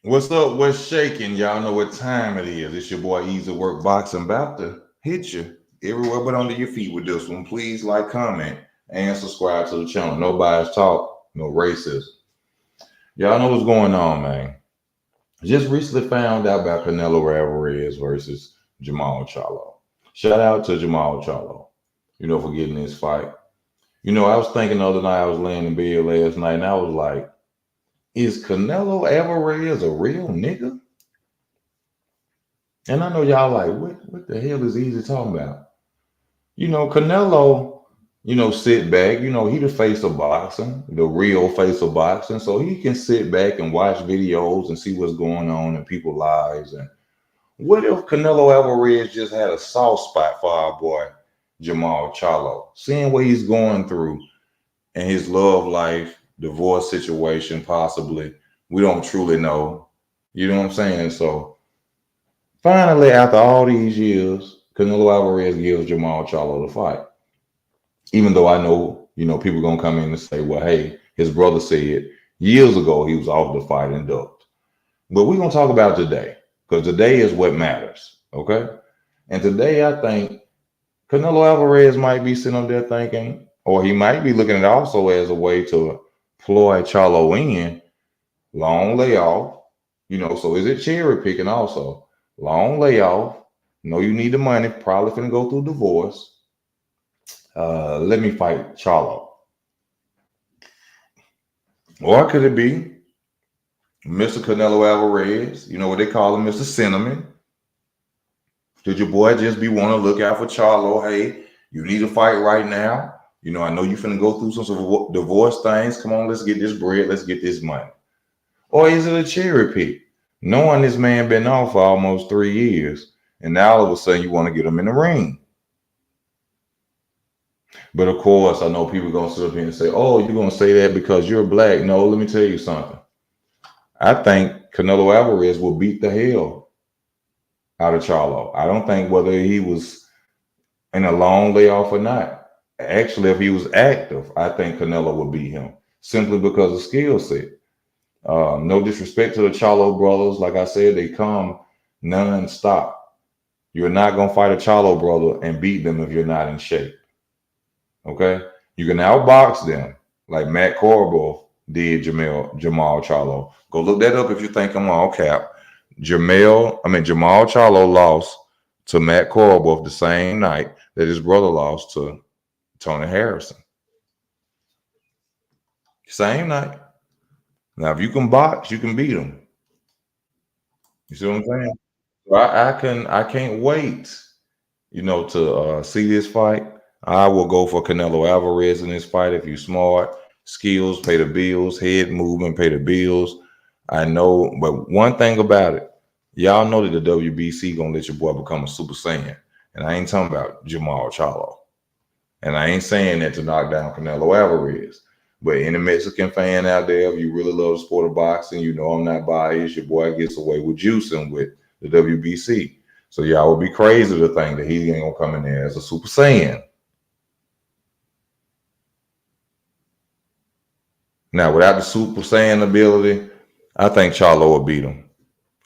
What's up? What's shaking? Y'all know what time it is. It's your boy Easy Work Boxing about to hit you everywhere but under your feet with this one. Please like, comment, and subscribe to the channel. No bias talk, no racism. Y'all know what's going on, man. Just recently found out about Canelo Alverez versus Jermall Charlo. Shout out to Jermall Charlo, for getting this fight. I was thinking the other night, I was laying in bed last night, and I was like, is Canelo Alvarez a real nigga? And I know y'all like, what the hell is Easy talking about? Canelo, sit back, he the face of boxing, the real face of boxing. So he can sit back and watch videos and see what's going on in people's lives. And what if Canelo Alvarez just had a soft spot for our boy Jermall Charlo? Seeing what he's going through and his love life, divorce situation, possibly. We don't truly know. You know what I'm saying? So finally, after all these years, Canelo Alvarez gives Jermall Charlo the fight. Even though I know, people gonna come in and say, well, hey, his brother said years ago he was off the fight and ducked. But we're gonna talk about today, because today is what matters. Okay. And today I think Canelo Alvarez might be sitting up there thinking, or he might be looking at it also as a way to ploy Charlo in, long layoff. So is it cherry picking also? Long layoff. Know you need the money, probably finna go through divorce. Let me fight Charlo. Or could it be Mr. Canelo Alvarez? You know what they call him, Mr. Cinnamon. Should your boy just be want to look out for Charlo? Hey, you need to fight right now. I know you finna go through some sort of divorce things. Come on, let's get this bread. Let's get this money. Or is it a cherry pick? Knowing this man been off for almost 3 years, and now all of a sudden you want to get him in the ring. But of course, I know people gonna sit up here and say, "Oh, you're gonna say that because you're black." No, let me tell you something. I think Canelo Alvarez will beat the hell out of Charlo. I don't think whether he was in a long layoff or not. Actually, if he was active, I think Canelo would beat him simply because of skill set. No disrespect to the Charlo brothers. Like I said, they come non-stop. You're not going to fight a Charlo brother and beat them if you're not in shape. Okay? You can outbox them like Matt Corbo did Jermall Charlo. Go look that up if you think I'm all cap. Jermall Charlo lost to Matt Corbo the same night that his brother lost to Tony Harrison. Same night. Now, if you can box, you can beat him. You see what I'm saying? So I can't wait, to see this fight. I will go for Canelo Alvarez in this fight if you're smart. Skills pay the bills, head movement pay the bills. I know, but one thing about it, y'all know that the WBC gonna let your boy become a Super Saiyan. And I ain't talking about Jermall Charlo. And I ain't saying that to knock down Canelo Alvarez. But any Mexican fan out there, if you really love the sport of boxing, I'm not biased. Your boy gets away with juicing with the WBC. So y'all would be crazy to think that he ain't gonna come in there as a Super Saiyan. Now, without the Super Saiyan ability, I think Charlo will beat him.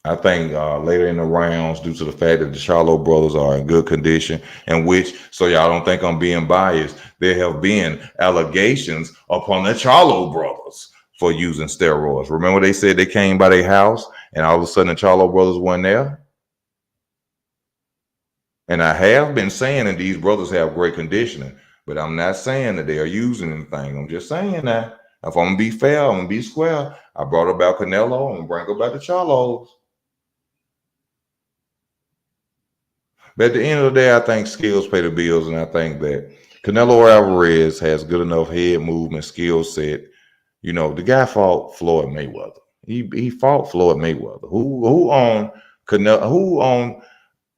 I think later in the rounds, due to the fact that the Charlo brothers are in good condition, and which, so y'all don't think I'm being biased, there have been allegations upon the Charlo brothers for using steroids. Remember they said they came by their house and all of a sudden the Charlo brothers weren't there? And I have been saying that these brothers have great conditioning, but I'm not saying that they are using anything. I'm just saying that if I'm gonna be fair, I'm gonna be square. I brought about Canelo, I'm gonna bring about the Charlos. But at the end of the day, I think skills pay the bills, and I think that Canelo Alvarez has good enough head movement, skill set. The guy fought Floyd Mayweather. He fought Floyd Mayweather. Who on Canelo? Who on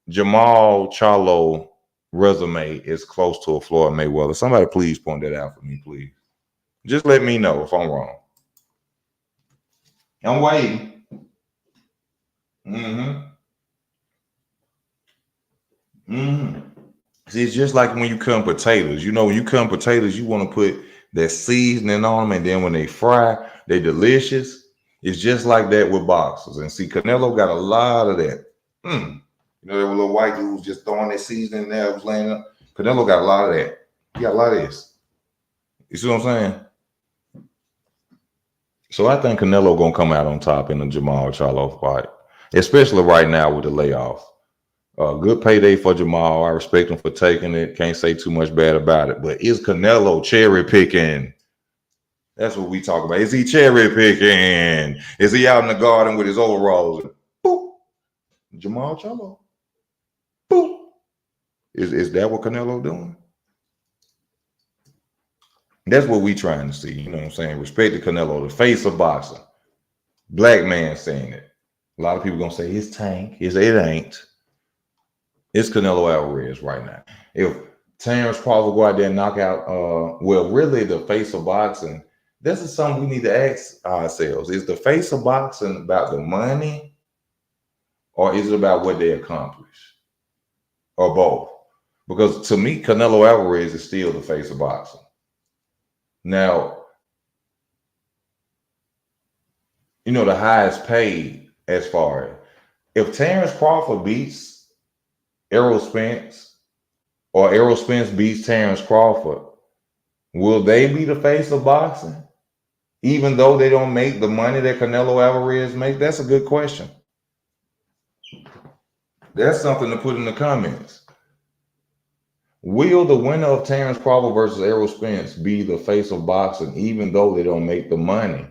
Jermall Charlo resume is close to a Floyd Mayweather? Somebody please point that out for me, please. Just let me know if I'm wrong. I'm waiting. Mm-hmm. Mm-hmm. See, it's just like when you cut potatoes. When you cut potatoes, you want to put that seasoning on them, and then when they fry, they're delicious. It's just like that with boxers. And see, Canelo got a lot of that. You know, there were little white dudes just throwing their seasoning there, was laying up. Canelo got a lot of that. He got a lot of this. You see what I'm saying? So I think Canelo gonna come out on top in the Jermall Charlo fight, especially right now with the layoff. Good payday for Jermall. I respect him for taking it. Can't say too much bad about it. But is Canelo cherry picking? That's what we talk about. Is he cherry picking? Is he out in the garden with his overalls? Boop. Jermall Charlo. Boop. Is that what Canelo doing? That's what we trying to see. You know what I'm saying? Respect to Canelo, the face of boxing. Black man saying it. A lot of people gonna say it's Tank. It ain't. It's Canelo Alverez right now. If Terrence Crawford go out there and knock out, well, really the face of boxing, this is something we need to ask ourselves. Is the face of boxing about the money, or is it about what they accomplish? Or both? Because to me, Canelo Alvarez is still the face of boxing. Now, you know, the highest paid as far as if Terrence Crawford beats Errol Spence or Errol Spence beats Terrence Crawford, will they be the face of boxing? Even though they don't make the money that Canelo Alvarez makes? That's a good question. That's something to put in the comments. Will the winner of Terrence Crawford versus Errol Spence be the face of boxing, even though they don't make the money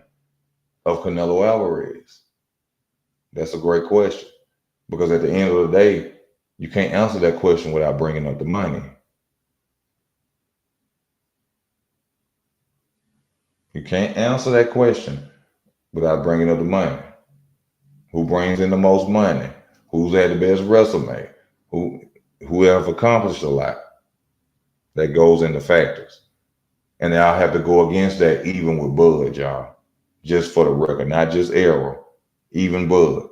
of Canelo Alvarez? That's a great question. Because at the end of the day, you can't answer that question without bringing up the money. You can't answer that question without bringing up the money. Who brings in the most money? Who's had the best resume? Who have accomplished a lot? That goes into factors. And I'll have to go against that even with Bud, y'all. Just for the record, not just Errol, even Bud.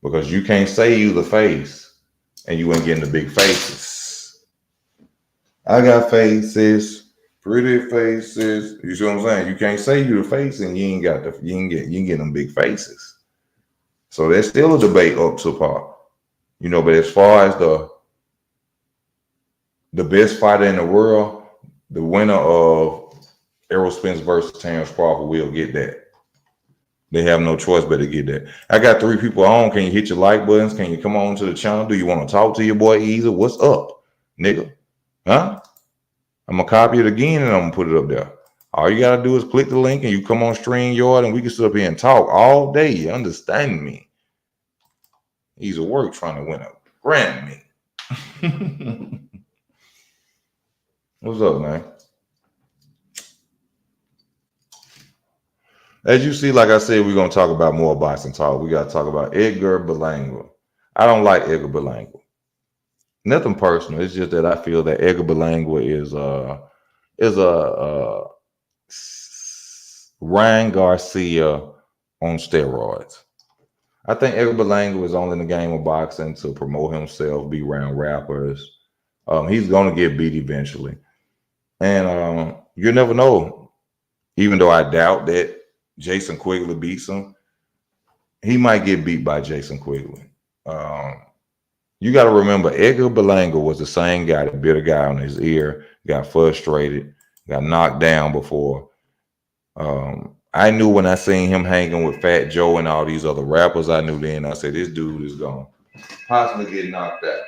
Because you can't say you the face and you ain't getting the big faces. I got faces, pretty faces. You see what I'm saying? You can't say you the face and you ain't get them big faces. So there's still a debate up to par. You know, but as far as the best fighter in the world, the winner of Errol Spence versus Terrence Crawford will get that. They have no choice but to get that. I got 3 people on. Can you hit your like buttons? Can you come on to the channel? Do you want to talk to your boy Easy? What's up, nigga? Huh? I'm going to copy it again and I'm going to put it up there. All you got to do is click the link and you come on StreamYard and we can sit up here and talk all day. You understand me? He's at work trying to win a Grammy. What's up, man? As you see, like I said, we're going to talk about more boxing talk. We got to talk about Edgar Berlanga. I don't like Edgar Berlanga. Nothing personal. It's just that I feel that Edgar Berlanga is a Ryan Garcia on steroids. I think Edgar Berlanga was only in the game of boxing to promote himself, be around rappers. He's going to get beat eventually. And you never know. Even though I doubt that Jason Quigley beats him, he might get beat by Jason Quigley. You got to remember, Edgar Berlanga was the same guy that bit a guy on his ear, got frustrated, got knocked down before. I knew when I seen him hanging with Fat Joe and all these other rappers, I knew then, I said, this dude is going to possibly get knocked out.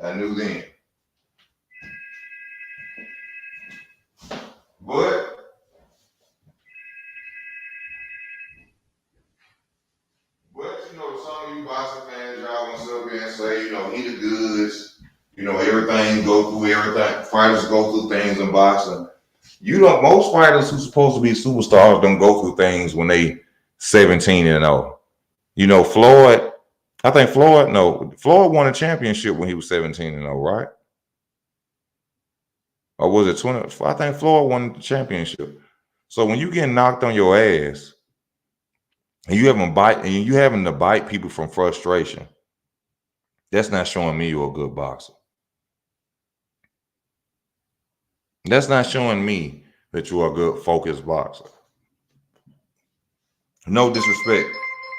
I knew then. But you know, some of you boxing fans, y'all gonna sit up here and say, you know, he the goods. You know, everything go through everything. Fighters go through things in boxing. You don't. Most fighters who's supposed to be superstars don't go through things when they 17-0. You know, Floyd. I think Floyd won a championship when he was 17-0, right? Or was it 20? I think Floyd won the championship. So when you get knocked on your ass, and you having to bite people from frustration, that's not showing me you're a good boxer. That's not showing me that you're a good focused boxer. No disrespect.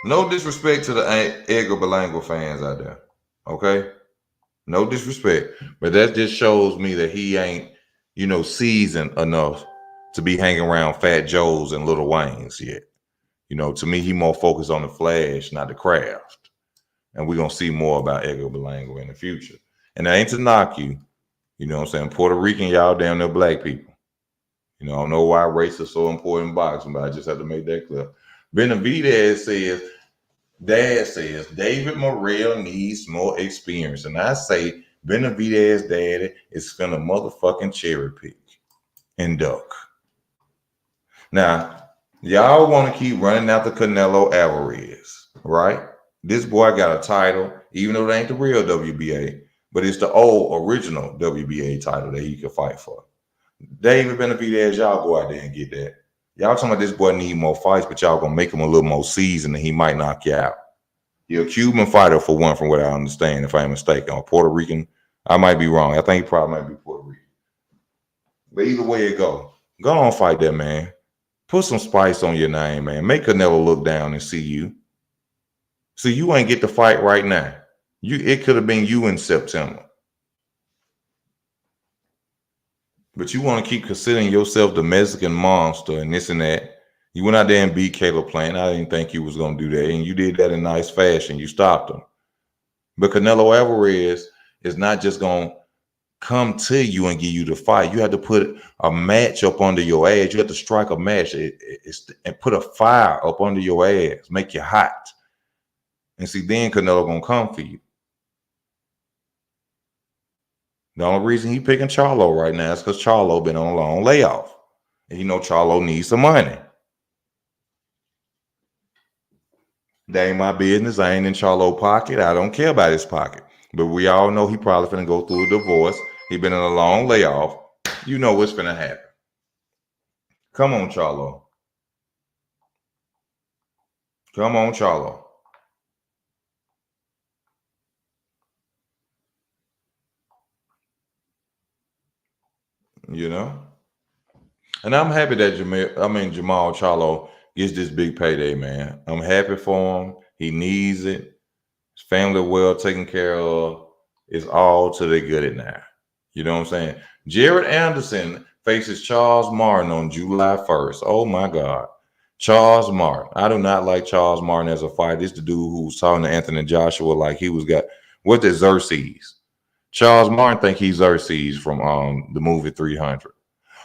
No disrespect to the Edgar Berlanga fans out there. Okay? No disrespect. But that just shows me that he ain't, seasoned enough to be hanging around Fat Joes and Little Waynes yet. To me, he more focused on the flash, not the craft. And we're going to see more about Edgar Berlanga in the future. And that ain't to knock you. You know what I'm saying? Puerto Rican, y'all damn near black people. I don't know why race is so important in boxing, but I just have to make that clear. Benavidez says, Dad says, David Morrell needs more experience. And I say, Benavidez daddy is finna motherfucking cherry pick and duck. Now, y'all want to keep running after Canelo Alverez, right? This boy got a title, even though it ain't the real WBA, but it's the old original WBA title that he could fight for. David Benavidez, y'all go out there and get that. Y'all talking about this boy need more fights, but y'all gonna make him a little more seasoned and he might knock you out. You're a Cuban fighter for one, from what I understand, if I'm mistaken. Or Puerto Rican. I might be wrong. I think he probably might be Puerto Rican. But either way it go on fight that man. Put some spice on your name, man. Make Canelo look down and see you. See, you ain't get the fight right now. It could have been you in September. But you want to keep considering yourself the Mexican monster and this and that. You went out there and beat Caleb Plant. I didn't think you was going to do that. And you did that in nice fashion. You stopped him. But Canelo Alvarez is not just going to come to you and give you the fight. You have to put a match up under your ass. You have to strike a match and put a fire up under your ass. Make you hot. And see, then Canelo going to come for you. The only reason he picking Charlo right now is because Charlo been on a long layoff. And Charlo needs some money. That ain't my business. I ain't in Charlo pocket. I don't care about his pocket. But we all know he probably finna go through a divorce. He been in a long layoff. You know what's finna happen. Come on, Charlo. Come on, Charlo. And I'm happy that Jermall Charlo gets this big payday, man. I'm happy for him. He needs it. His family well taken care of. It's all to the good at now. You know what I'm saying? Jared Anderson faces Charles Martin on July 1st. Oh my God. Charles Martin. I do not like Charles Martin as a fighter. This the dude who was talking to Anthony Joshua like he was what's it, Xerxes. Charles Martin think he's Xerxes from the movie 300.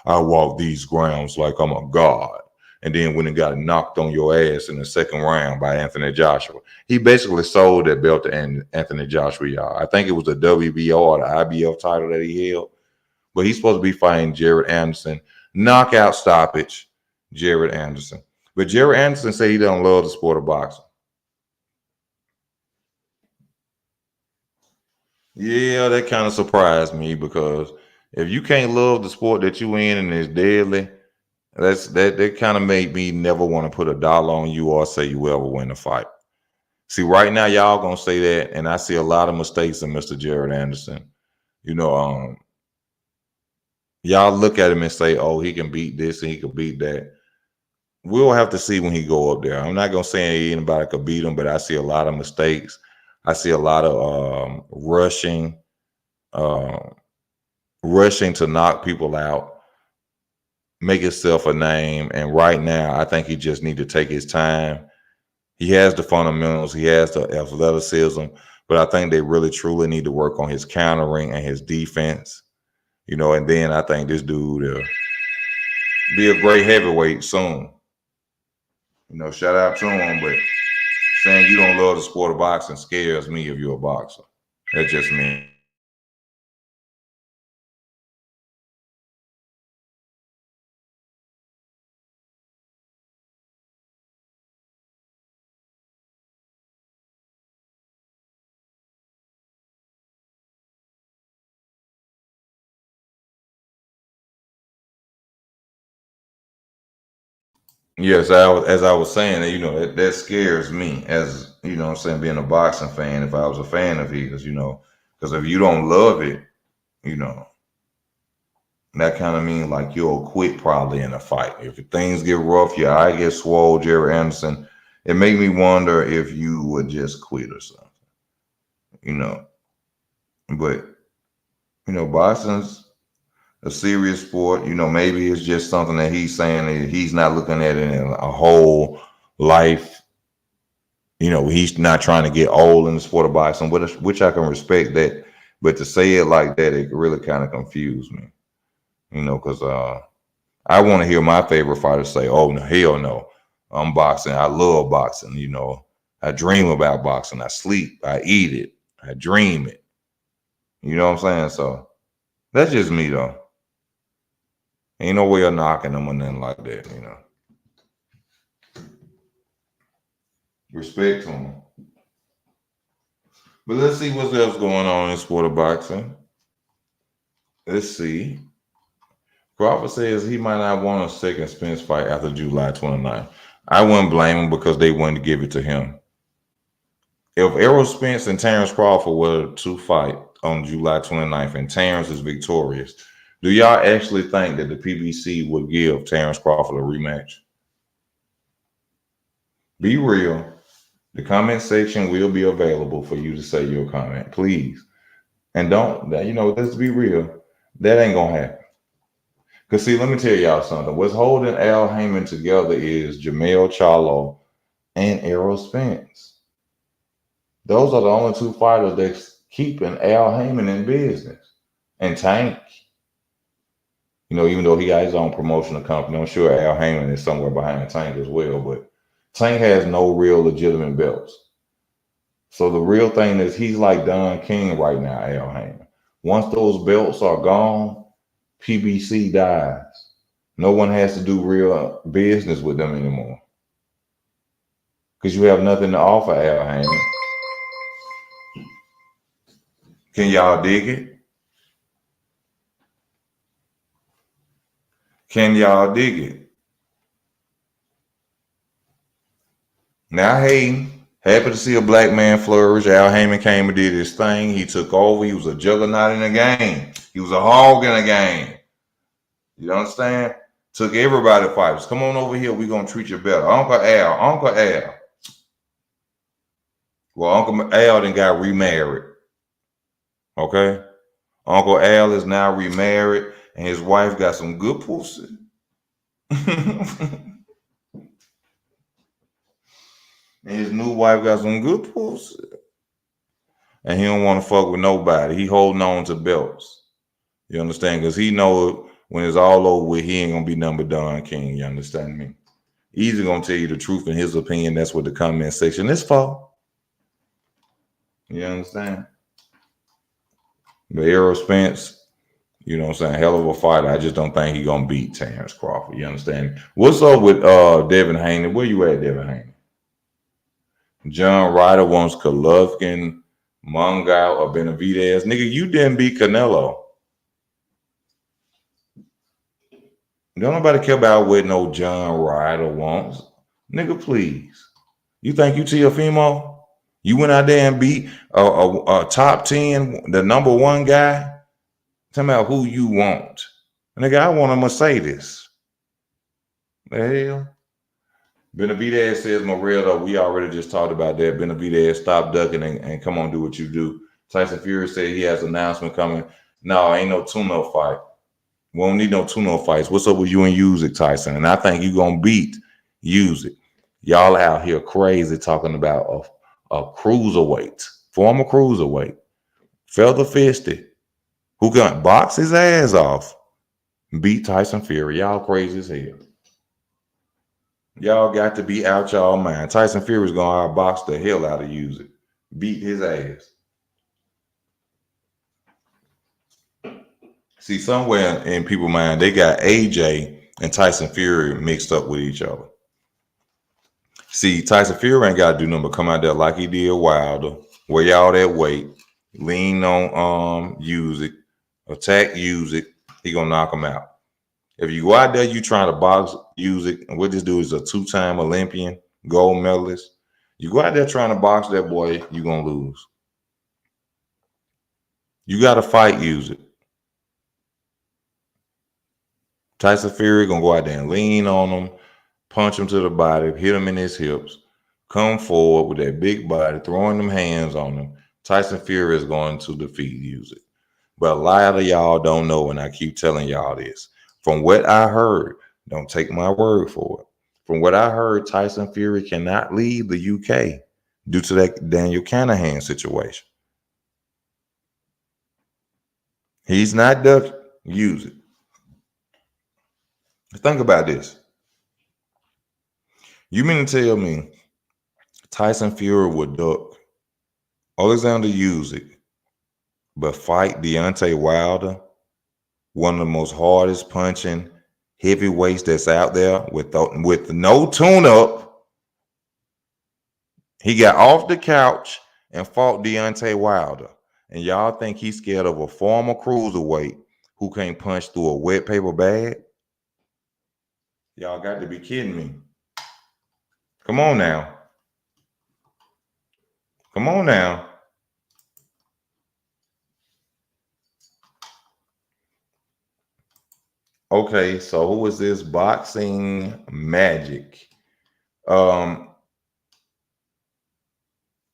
I walk these grounds like I'm a god. And then when it got knocked on your ass in the second round by Anthony Joshua, he basically sold that belt to Anthony Joshua, y'all. I think it was the WBO or the IBF title that he held. But he's supposed to be fighting Jared Anderson. Knockout stoppage, Jared Anderson. But Jared Anderson said he doesn't love the sport of boxing. Yeah, that kind of surprised me because if you can't love the sport that you in and it's deadly, that kind of made me never want to put a dollar on you or say you ever win a fight. See, right now y'all gonna say that, and I see a lot of mistakes in Mr. Jared Anderson. Y'all look at him and say, "Oh, he can beat this and he can beat that." We'll have to see when he go up there. I'm not gonna say anybody could beat him, but I see a lot of mistakes. I see a lot of rushing to knock people out, make himself a name. And right now, I think he just need to take his time. He has the fundamentals. He has the athleticism. But I think they really, truly need to work on his countering and his defense. And then I think this dude will be a great heavyweight soon. Shout out to him. But saying you don't love the sport of boxing scares me if you're a boxer. That's just me. Yes, as I was saying, that scares me as, I'm saying, being a boxing fan, if I was a fan of his, because if you don't love it, that kind of means like you'll quit probably in a fight. If things get rough, your eye gets swole, Jerry Anderson, it made me wonder if you would just quit or something, you know. But boxing's a serious sport. Maybe it's just something that he's saying that he's not looking at it in a whole life. He's not trying to get old in the sport of boxing, which I can respect that. But to say it like that, it really kind of confused me. Because I want to hear my favorite fighter say, "Oh no, hell no, I'm boxing. I love boxing. I dream about boxing. I sleep. I eat it. I dream it." You know what I'm saying? So that's just me though. Ain't no way of knocking them or nothing like that. Respect to them. But let's see what else going on in sport of boxing. Let's see. Crawford says he might not want a second Spence fight after July 29th. I wouldn't blame him because they wouldn't give it to him. If Errol Spence and Terrence Crawford were to fight on July 29th and Terrence is victorious, do y'all actually think that the PBC would give Terrence Crawford a rematch? Be real. The comment section will be available for you to say your comment, please. And don't, let's be real. That ain't going to happen. Because, see, let me tell y'all something. What's holding Al Heyman together is Jermall Charlo and Errol Spence. Those are the only two fighters that's keeping Al Heyman in business. And Tank. Even though he got his own promotional company, I'm sure Al Heyman is somewhere behind Tank as well. But Tank has no real legitimate belts. So the real thing is he's like Don King right now, Al Heyman. Once those belts are gone, PBC dies. No one has to do real business with them anymore. Because you have nothing to offer, Al Heyman. Can y'all dig it? Can y'all dig it? Now, Hayden, happy to see a black man flourish. Al Heyman came and did his thing. He took over. He was a juggernaut in the game. He was a hog in the game. You understand? Took everybody fighters. Come on over here. We're going to treat you better. Uncle Al. Well, Uncle Al then got remarried. Okay? Uncle Al is now remarried, and his wife got some good pussy. And his new wife got some good pussy. And he don't want to fuck with nobody. He holding on to belts. You understand? Because he know when it's all over with, he ain't going to be number Don King. You understand me? He's going to tell you the truth in his opinion. That's what the comment section is for. You understand? But Errol Spence, you know what I'm saying, hell of a fighter. I just don't think he's going to beat Terrence Crawford. You understand? What's up with Devin Haney? Where you at, Devin Haney? John Ryder wants Golovkin, Mongal, or Benavidez. Nigga, you didn't beat Canelo. Don't nobody care about what no John Ryder wants. Nigga, please. You think you Teofimo? You went out there and beat a top 10, the number one guy? Tell me about who you want. Nigga, I want a Mercedes. The hell? Benavidez says, Morel, we already just talked about that. Benavidez, stop ducking and come on, do what you do. Tyson Fury said he has an announcement coming. No, ain't no tune-up fight. We don't need no tune-up fights. What's up with you and Usyk, Tyson? And I think you're going to beat Usyk. Y'all out here crazy talking about a cruiserweight, former cruiserweight, feather-fisted, who can box his ass off, beat Tyson Fury. Y'all crazy as hell. Y'all got to be out y'all mind. Tyson Fury's going to outbox the hell out of Usyk. Beat his ass. See, somewhere in people's mind, they got AJ and Tyson Fury mixed up with each other. See, Tyson Fury ain't got to do nothing but come out there like he did Wilder, weigh all that weight, lean on Usyk, attack Usyk, he going to knock him out. If you go out there, you trying to box Usyk, and what this dude is a two-time Olympian, gold medalist. You go out there trying to box that boy, you're going to lose. You got to fight Usyk. Tyson Fury going to go out there and lean on him, punch him to the body, hit him in his hips, come forward with that big body, throwing them hands on him, Tyson Fury is going to defeat Usyk. But a lot of y'all don't know, and I keep telling y'all this. From what I heard, don't take my word for it. From what I heard, Tyson Fury cannot leave the UK due to that Daniel Canahan situation. He's not Dutch. Use it. Think about this. You mean to tell me Tyson Fury would duck Alexander Usyk, but fight Deontay Wilder, one of the most hardest punching heavyweights that's out there with no tune-up? He got off the couch and fought Deontay Wilder. And y'all think he's scared of a former cruiserweight who can't punch through a wet paper bag? Y'all got to be kidding me. Come on now. Come on now. Okay, so who is this boxing magic?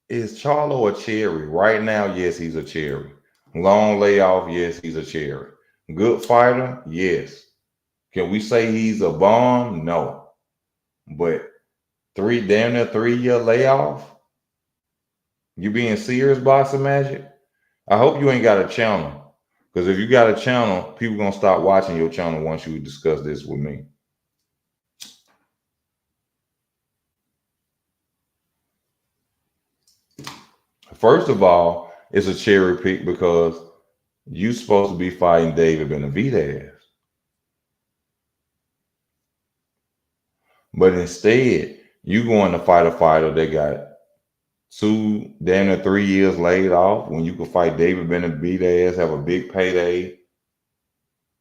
Is Charlo a cherry? Right now, yes, he's a cherry. Long layoff, yes, he's a cherry. Good fighter, yes. Can we say he's a bomb? No. But damn near 3-year layoff? You being serious, boxing magic? I hope you ain't got a channel. Because if you got a channel, people gonna stop watching your channel once you discuss this with me. First of all, it's a cherry pick because you supposed to be fighting David Benavidez. But instead, you going to fight a fighter that got damn near 3 years laid off when you could fight David Benavidez, have a big payday,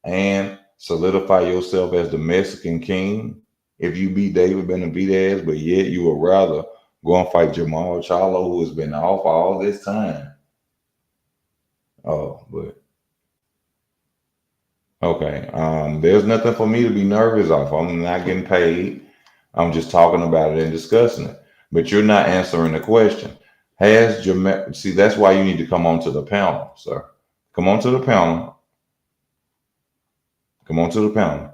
and solidify yourself as the Mexican king if you beat David Benavidez, but yet you would rather go and fight Jermall Charlo, who has been off all this time. Oh, but okay. There's nothing for me to be nervous off. I'm not getting paid. I'm just talking about it and discussing it. But you're not answering the question. See, that's why you need to come onto the panel, sir. Come onto the panel. Come onto the panel.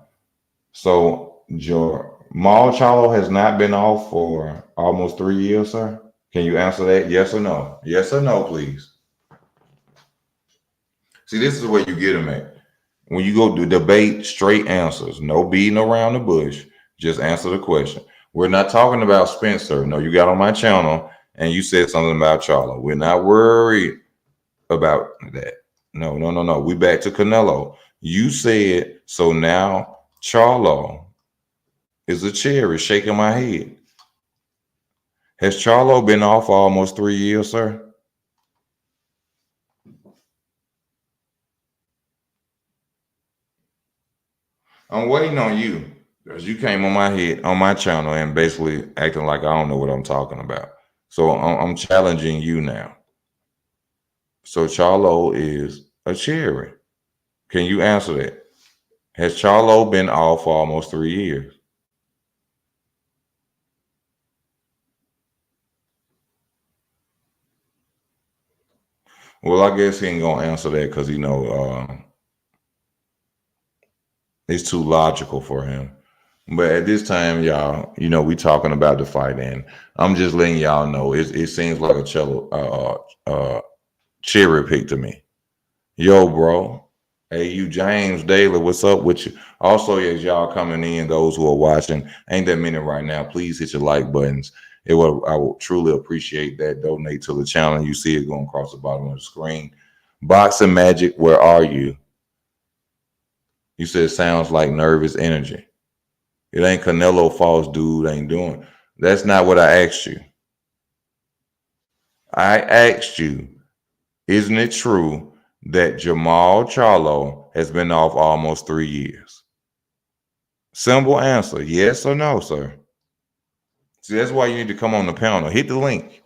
So Jermall Charlo has not been off for almost 3 years, sir. Can you answer that? Yes or no? Yes or no, please. See, this is where you get them at. When you go to debate, straight answers, no beating around the bush. Just answer the question. We're not talking about Spencer. No, you got on my channel and you said something about Charlo. We're not worried about that. No. We back to Canelo. You said, so now Charlo is a cherry, shaking my head. Has Charlo been off for almost 3 years, sir? I'm waiting on you because you came on my head, on my channel, and basically acting like I don't know what I'm talking about. So I'm challenging you now. So Charlo is a cherry. Can you answer that? Has Charlo been off for almost 3 years? Well, I guess he ain't gonna answer that because it's too logical for him. But at this time, y'all, we talking about the fight, and I'm just letting y'all know it seems like a cherry pick to me. Yo, bro. Hey, you James Daly, what's up with you? Also, as y'all coming in, those who are watching, ain't that many right now, please hit your like buttons. I will truly appreciate that. Donate to the channel. You see it going across the bottom of the screen. Boxing Magic, where are you? You said it sounds like nervous energy. It ain't Canelo false dude ain't doing. That's not what I asked you. I asked you, isn't it true that Jermall Charlo has been off almost 3 years? Simple answer, yes or no, sir. See, that's why you need to come on the panel. Hit the link.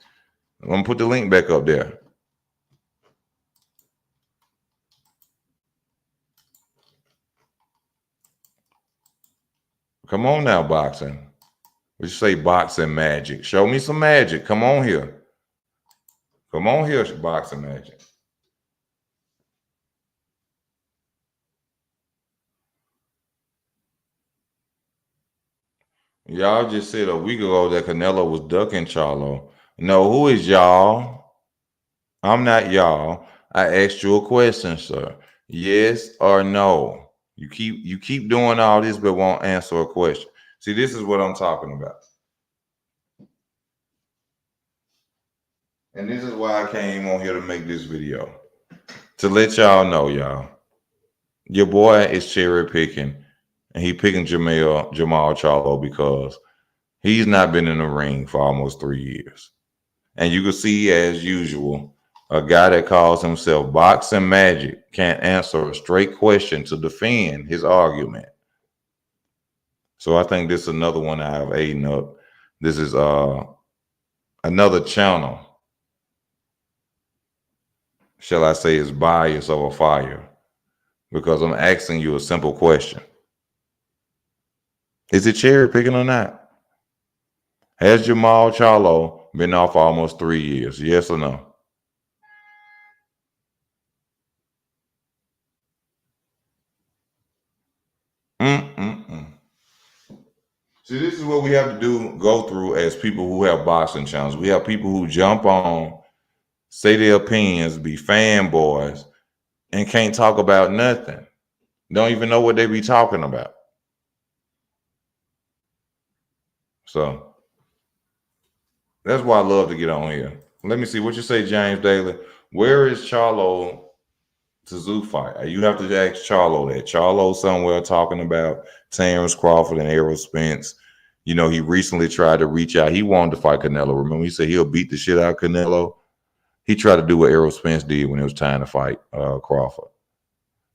I'm going to put the link back up there. Come on now, boxing. What you say, boxing magic? Show me some magic. Come on here. Come on here, boxing magic. Y'all just said a week ago that Canelo was ducking Charlo. No, who is y'all? I'm not y'all. I asked you a question, sir. Yes or no? You keep doing all this but won't answer a question. See, this is what I'm talking about. And this is why I came on here to make this video. To let y'all know, y'all. Your boy is cherry picking. And he picking Jermall Charlo because he's not been in the ring for almost 3 years. And you can see, as usual, a guy that calls himself Boxing Magic can't answer a straight question to defend his argument. So I think this is another one I have eaten up. This is another channel, shall I say, is bias over fire, because I'm asking you a simple question. Is it cherry picking or not? Has Jermall Charlo been off for almost 3 years? Yes or no? See, this is what we have to go through as people who have boxing channels. We have people who jump on, say their opinions, be fanboys, and can't talk about nothing. Don't even know what they be talking about. So that's why I love to get on here. Let me see what you say, James Daly. Where is Charlo to Zoo fight? You have to ask Charlo that. Charlo somewhere talking about Terrence Crawford and Errol Spence. You know, he recently tried to reach out. He wanted to fight Canelo. Remember, he said he'll beat the shit out of Canelo. He tried to do what Errol Spence did when it was time to fight Crawford.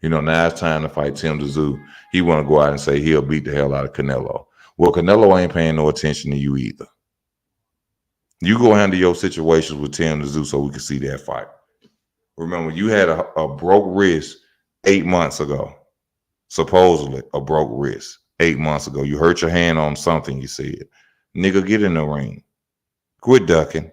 You know, now it's time to fight Tim Tszyu. He want to go out and say he'll beat the hell out of Canelo. Well, Canelo ain't paying no attention to you either. You go handle your situations with Tim Tszyu so we can see that fight. Remember, you had a broke wrist 8 months ago. Supposedly a broke wrist 8 months ago. You hurt your hand on something, you said. Nigga, get in the ring. Quit ducking.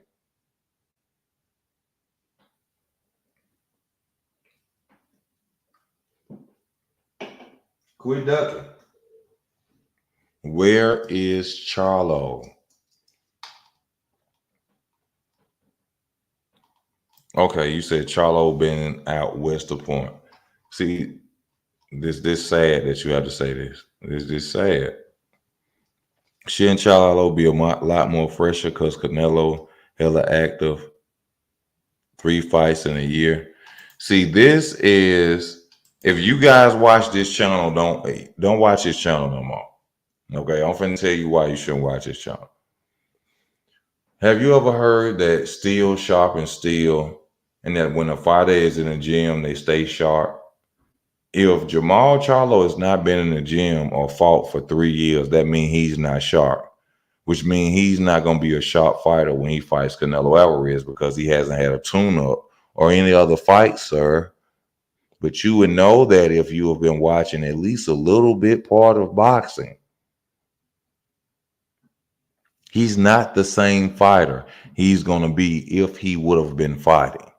Quit ducking. Where is Charlo? Okay, you said Charlo been out west of Point. See, this sad that you have to say this. This sad. Shouldn't Charlo be a lot more fresher because Canelo hella active, 3 fights in a year? See, this is, if you guys watch this channel, don't watch this channel no more. Okay, I'm finna tell you why you shouldn't watch this channel. Have you ever heard that steel sharpens steel, and that when a fighter is in the gym, they stay sharp? If Jermall Charlo has not been in the gym or fought for 3 years, that means he's not sharp, which means he's not going to be a sharp fighter when he fights Canelo Alverez because he hasn't had a tune-up or any other fight, sir. But you would know that if you have been watching at least a little bit part of boxing. He's not the same fighter he's going to be if he would have been fighting.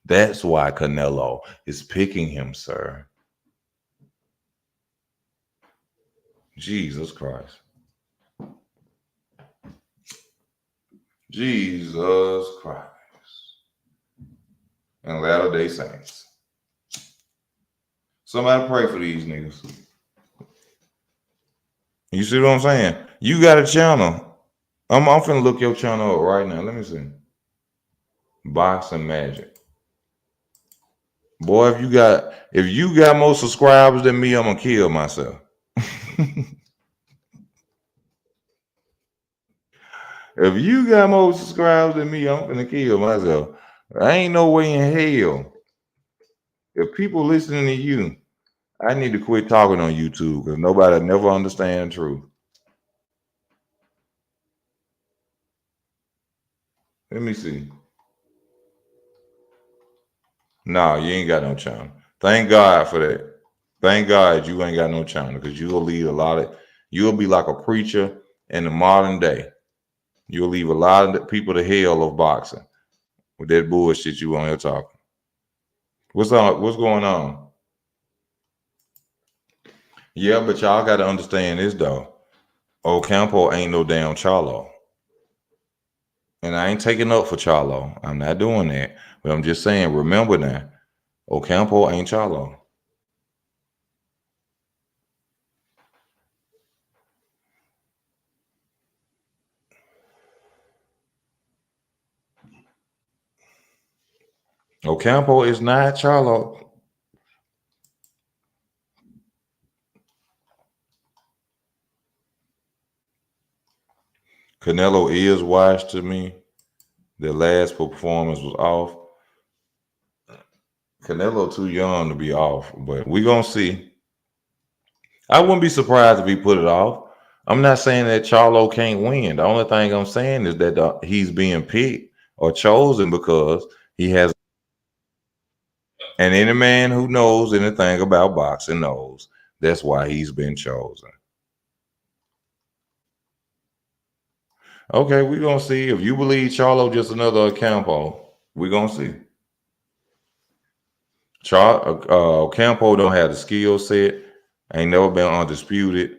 That's why Canelo is picking him, sir. Jesus Christ. Jesus Christ. And Latter-day Saints. Somebody pray for these niggas. You see what I'm saying? You got a channel. I'm finna look your channel up right now. Let me see. Boxing Magic. Boy, if you got more subscribers than me, I'm gonna kill myself. If you got more subscribers than me, I'm gonna kill myself. I ain't no way in hell. If people listening to you, I need to quit talking on YouTube because nobody never understand the truth. Let me see. No, you ain't got no channel. Thank God for that. Thank God you ain't got no channel because you'll lead you'll be like a preacher in the modern day. You'll leave a lot of people to hell of boxing with that bullshit you on here talking. What's on? What's going on? Yeah, but y'all got to understand this though. Ocampo ain't no damn Charlo, and I ain't taking up for Charlo. I'm not doing that. But I'm just saying, remember now, Ocampo ain't Charlo. Ocampo is not Charlo. Canelo is washed to me. The last performance was off. Canelo too young to be off, but we gonna see. I wouldn't be surprised if he put it off. I'm not saying that Charlo can't win. The only thing I'm saying is that he's being picked or chosen because he has. And any man who knows anything about boxing knows that's why he's been chosen. Okay, we're gonna see. If you believe Charlo just another Ocampo, we're gonna see. Ocampo don't have the skill set. Ain't never been undisputed.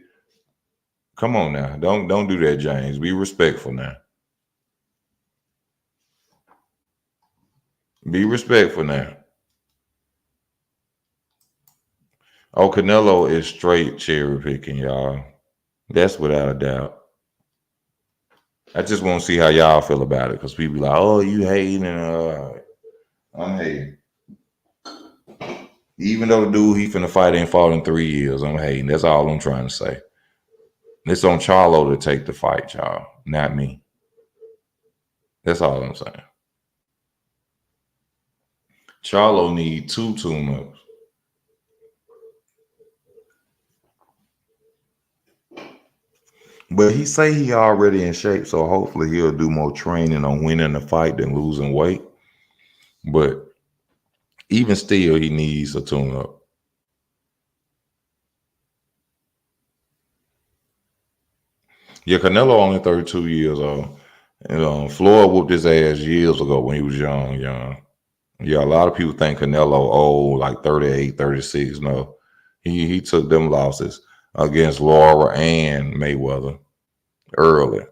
Come on now, don't do that, James. Be respectful now. Be respectful now. Oh, Canelo is straight cherry picking, y'all. That's without a doubt. I just want to see how y'all feel about it because people like, oh, you hating and I'm hating. Even though the dude he finna fight ain't fought in 3 years, I'm hating. That's all I'm trying to say. It's on Charlo to take the fight, y'all, not me. That's all I'm saying. Charlo need 2 tune-ups. But he say he already in shape, so hopefully he'll do more training on winning the fight than losing weight. But even still, he needs a tune-up. Yeah, Canelo only 32 years old. And Floyd whooped his ass years ago when he was young. Yeah, a lot of people think Canelo old, like 38, 36. No, he took them losses against Laura and Mayweather early.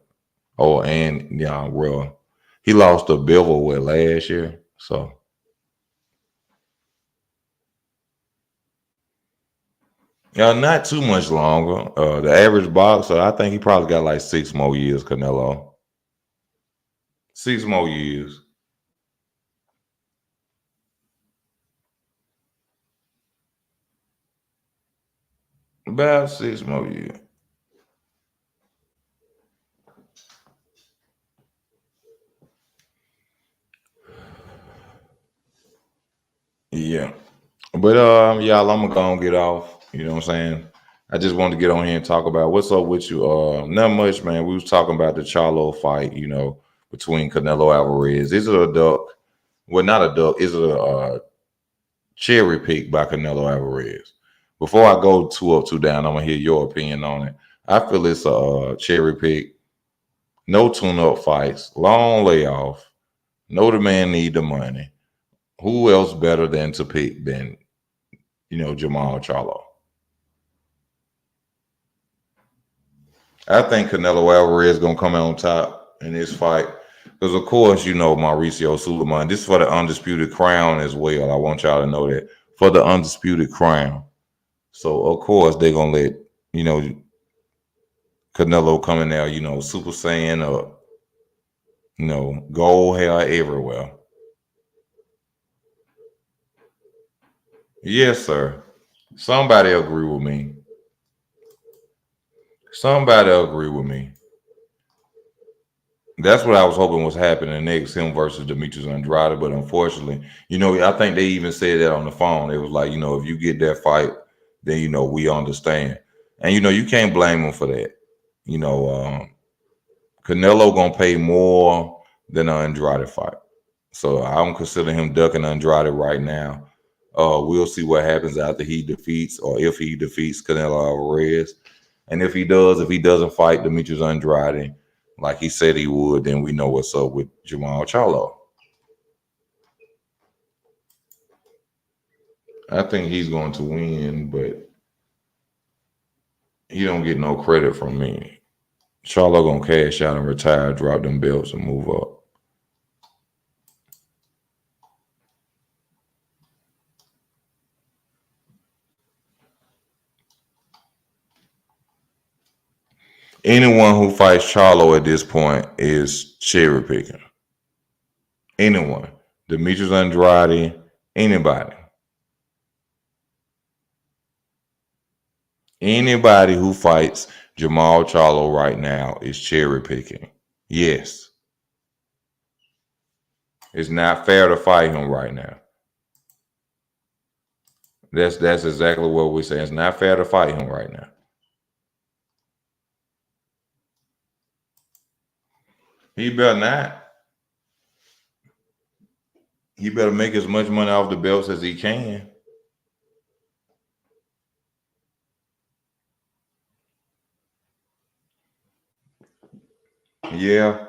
Oh, and yeah, well, he lost to Bivol last year. So yeah, not too much longer. The average boxer, I think he probably got like 6 more years. Canelo, 6 more years, about 6 more years. Yeah. But y'all, I'm gonna go and get off. You know what I'm saying? I just wanted to get on here and talk about what's up with you. Not much, man. We was talking about the Charlo fight, between Canelo Alvarez. Is it a duck? Well, not a duck. Is it a cherry pick by Canelo Alvarez? Before I go 2 up, 2 down, I'm gonna hear your opinion on it. I feel it's a cherry pick. No tune-up fights, long layoff. No, the man need the money. Who else better than to pick than Jermall Charlo? I think Canelo Alvarez is gonna come out on top in this fight because, of course, Mauricio Suleiman. This is for the undisputed crown as well. I want y'all to know that for the undisputed crown. So, of course, they're gonna let Canelo come in there, Super Saiyan up, gold hair everywhere. Yes, sir. Somebody agree with me. Somebody agree with me. That's what I was hoping was happening next, him versus Demetrius Andrade. But unfortunately, I think they even said that on the phone. It was like, if you get that fight, then we understand. And you can't blame him for that. Canelo gonna pay more than an Andrade fight. So I don't consider him ducking Andrade right now. We'll see what happens after he defeats or if he defeats Canelo Alvarez. And if he doesn't fight Demetrius Andrade like he said he would, then we know what's up with Jermall Charlo. I think he's going to win, but he don't get no credit from me. Charlo gonna cash out and retire, drop them belts, and move up. Anyone who fights Charlo at this point is cherry picking. Anyone. Demetrius Andrade, anybody. Anybody who fights Jermall Charlo right now is cherry picking. Yes. It's not fair to fight him right now. That's exactly what we're saying. It's not fair to fight him right now. He better not. He better make as much money off the belts as he can. Yeah.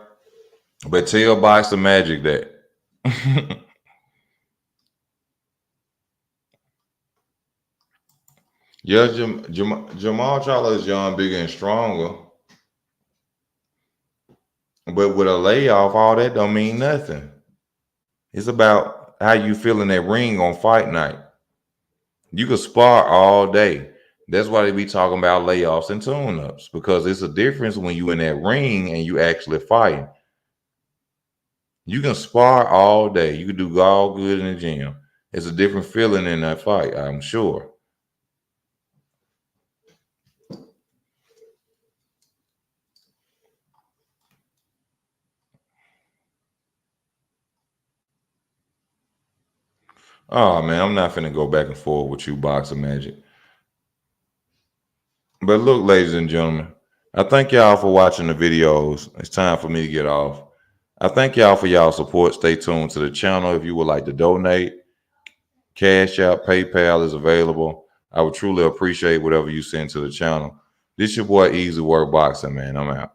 But tell Boxer Magic that. Yeah, Jermall Charlo is young, bigger, and stronger. But with a layoff, all that don't mean nothing. It's about how you feel in that ring on fight night. You can spar all day. That's why they be talking about layoffs and tune-ups, because it's a difference when you in that ring and you actually fighting. You can spar all day. You can do all good in the gym. It's a different feeling in that fight, I'm sure. Oh man, I'm not finna go back and forth with you, Boxer Magic. But look, ladies and gentlemen, I thank y'all for watching the videos. It's time for me to get off. I thank y'all for y'all support. Stay tuned to the channel. If you would like to donate, Cash App, PayPal is available. I would truly appreciate whatever you send to the channel. This your boy Easy Work Boxing, man. I'm out.